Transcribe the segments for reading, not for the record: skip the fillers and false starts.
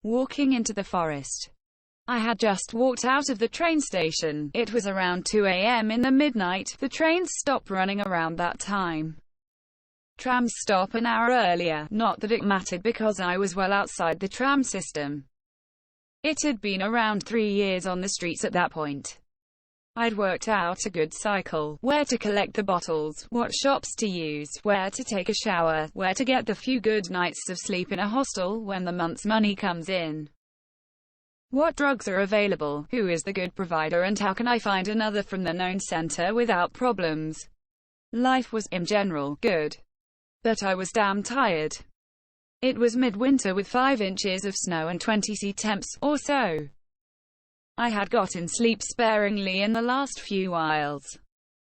Walking into the forest. I had just walked out of the train station. It was around 2 a.m. in the midnight. The trains stopped running around that time. Trams stop an hour earlier. Not that it mattered because I was well outside the tram system. It had been around 3 years on the streets at that point. I'd worked out a good cycle, where to collect the bottles, what shops to use, where to take a shower, where to get the few good nights of sleep in a hostel when the month's money comes in. What drugs are available, who is the good provider, and how can I find another from the known center without problems. Life was, in general, good. But I was damn tired. It was midwinter with 5 inches of snow and 20°C temps, or so. I had gotten sleep sparingly in the last few miles.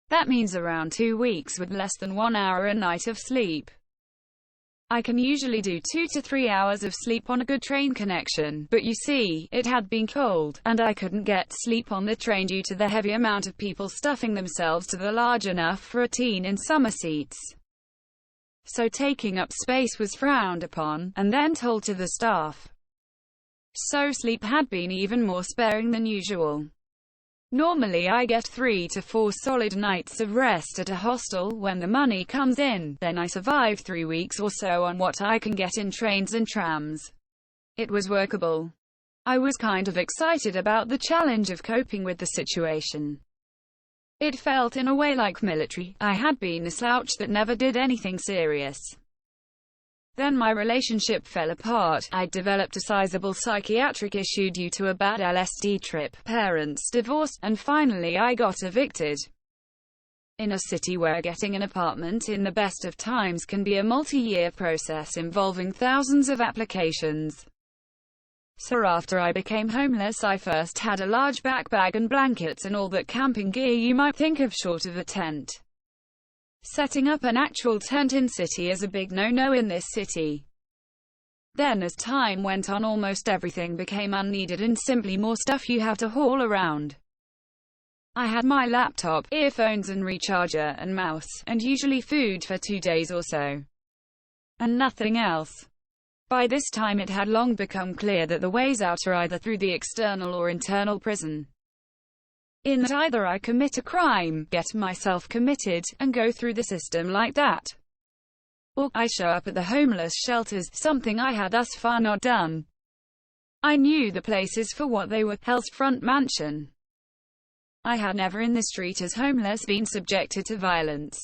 That means around 2 weeks with less than 1 hour a night of sleep. I can usually do 2 to 3 hours of sleep on a good train connection, but you see, it had been cold, and I couldn't get sleep on the train due to the heavy amount of people stuffing themselves to the large enough for a teen in summer seats. So taking up space was frowned upon, and then told to the staff. So sleep had been even more sparing than usual. Normally I get 3 to 4 solid nights of rest at a hostel when the money comes in, then I survive 3 weeks or so on what I can get in trains and trams. It was workable. I was kind of excited about the challenge of coping with the situation. It felt in a way like military. I had been a slouch that never did anything serious. Then my relationship fell apart. I'd developed a sizable psychiatric issue due to a bad LSD trip, parents divorced, and finally I got evicted. In a city where getting an apartment in the best of times can be a multi-year process involving thousands of applications. So after I became homeless, I first had a large backpack and blankets and all that camping gear you might think of short of a tent. Setting up an actual tent in city is a big no-no in this city. Then as time went on, almost everything became unneeded and simply more stuff you have to haul around. I had my laptop, earphones and recharger, and mouse, and usually food for 2 days or so. And nothing else. By this time it had long become clear that the ways out are either through the external or internal prison. In that either I commit a crime, get myself committed, and go through the system like that, or I show up at the homeless shelters, something I had thus far not done. I knew the places for what they were: Hell's Front Mansion. I had never in the street as homeless been subjected to violence.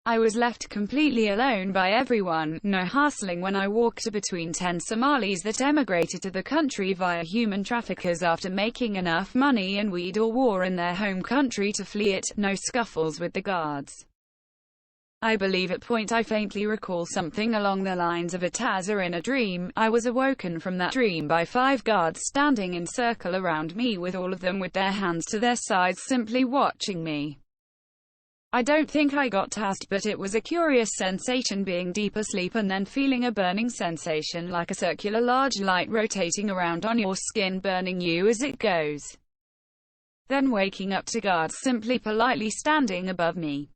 I was left completely alone by everyone, no hassling when I walked between 10 Somalis that emigrated to the country via human traffickers after making enough money and weed or war in their home country to flee it, no scuffles with the guards. I believe at point I faintly recall something along the lines of a Taza in a dream. I was awoken from that dream by 5 guards standing in circle around me, with all of them with their hands to their sides simply watching me. I don't think I got tasked, but it was a curious sensation being deep asleep and then feeling a burning sensation like a circular large light rotating around on your skin, burning you as it goes. Then waking up to guards simply politely standing above me.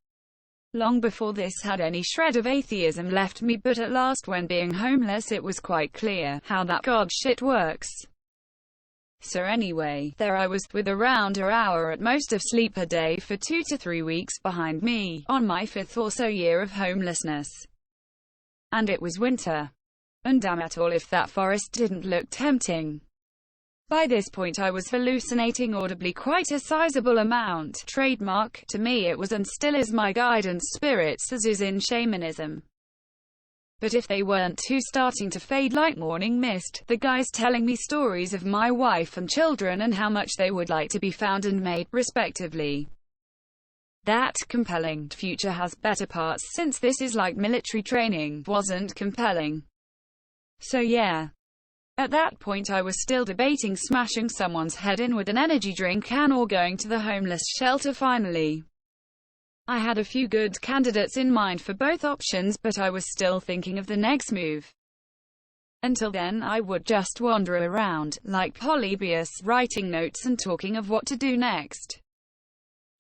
Long before this had any shred of atheism left me, but at last, when being homeless, it was quite clear how that god shit works. So anyway, there I was, with around an hour at most of sleep a day for 2 to 3 weeks behind me, on my 5th or so year of homelessness. And it was winter. And damn it all if that forest didn't look tempting. By this point I was hallucinating audibly quite a sizable amount. Trademark, to me it was and still is my guidance spirits, as is in shamanism. But if they weren't too starting to fade like morning mist, the guys telling me stories of my wife and children and how much they would like to be found and made, respectively. That compelling future has better parts, since this is like military training, wasn't compelling. So yeah. At that point I was still debating smashing someone's head in with an energy drink can or going to the homeless shelter finally. I had a few good candidates in mind for both options, but I was still thinking of the next move. Until then I would just wander around, like Polybius, writing notes and talking of what to do next.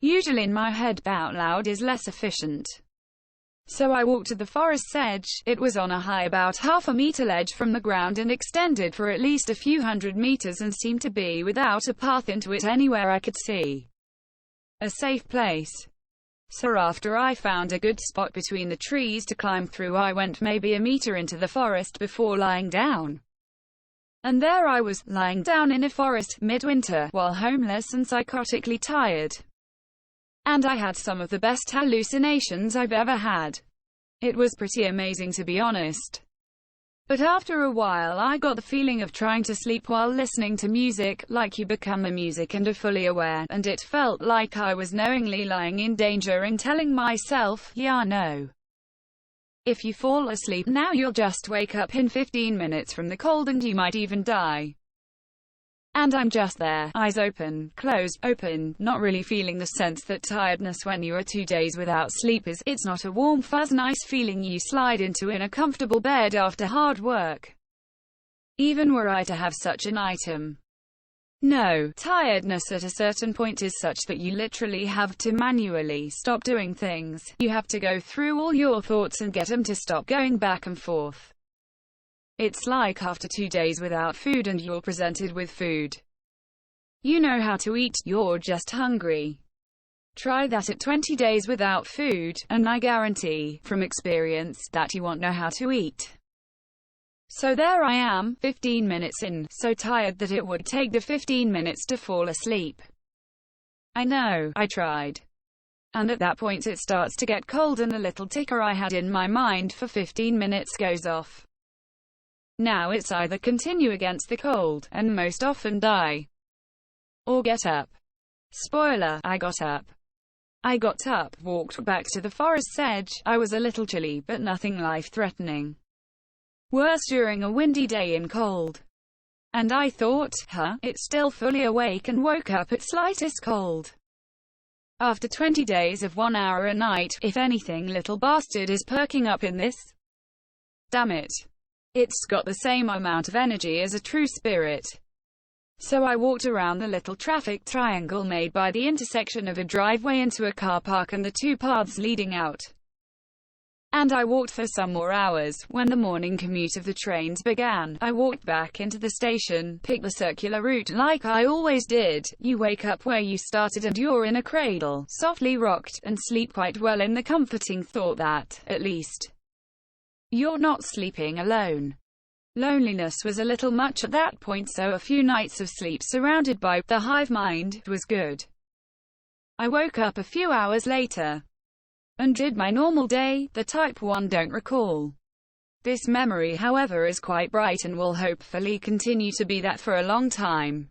Usually in my head, out loud is less efficient. So I walked to the forest's edge. It was on a high about half a meter ledge from the ground and extended for at least a few hundred meters and seemed to be without a path into it anywhere I could see. A safe place. So after I found a good spot between the trees to climb through, I went maybe a meter into the forest before lying down. And there I was, lying down in a forest, midwinter, while homeless and psychotically tired. And I had some of the best hallucinations I've ever had. It was pretty amazing, to be honest. But after a while I got the feeling of trying to sleep while listening to music, like you become the music and are fully aware, and it felt like I was knowingly lying in danger and telling myself, yeah, no. If you fall asleep now, you'll just wake up in 15 minutes from the cold and you might even die. And I'm just there, eyes open, closed, open, not really feeling the sense that tiredness when you are 2 days without sleep is. It's not a warm fuzz nice feeling you slide into in a comfortable bed after hard work. Even were I to have such an item. No, tiredness at a certain point is such that you literally have to manually stop doing things. You have to go through all your thoughts and get them to stop going back and forth. It's like after 2 days without food and you're presented with food. You know how to eat, you're just hungry. Try that at 20 days without food, and I guarantee, from experience, that you won't know how to eat. So there I am, 15 minutes in, so tired that it would take the 15 minutes to fall asleep. I know, I tried. And at that point it starts to get cold and the little ticker I had in my mind for 15 minutes goes off. Now it's either continue against the cold, and most often die, or get up. Spoiler, I got up. I got up, walked back to the forest's edge. I was a little chilly, but nothing life-threatening. Worse during a windy day in cold. And I thought, it's still fully awake, and woke up at slightest cold. After 20 days of 1 hour a night, if anything, little bastard is perking up in this. Damn it. It's got the same amount of energy as a true spirit. So I walked around the little traffic triangle made by the intersection of a driveway into a car park and the two paths leading out. And I walked for some more hours. When the morning commute of the trains began, I walked back into the station, picked the circular route like I always did. You wake up where you started and you're in a cradle, softly rocked, and sleep quite well in the comforting thought that, at least, you're not sleeping alone. Loneliness was a little much at that point, so a few nights of sleep surrounded by the hive mind was good. I woke up a few hours later and did my normal day, the type one don't recall. This memory, however, is quite bright and will hopefully continue to be that for a long time.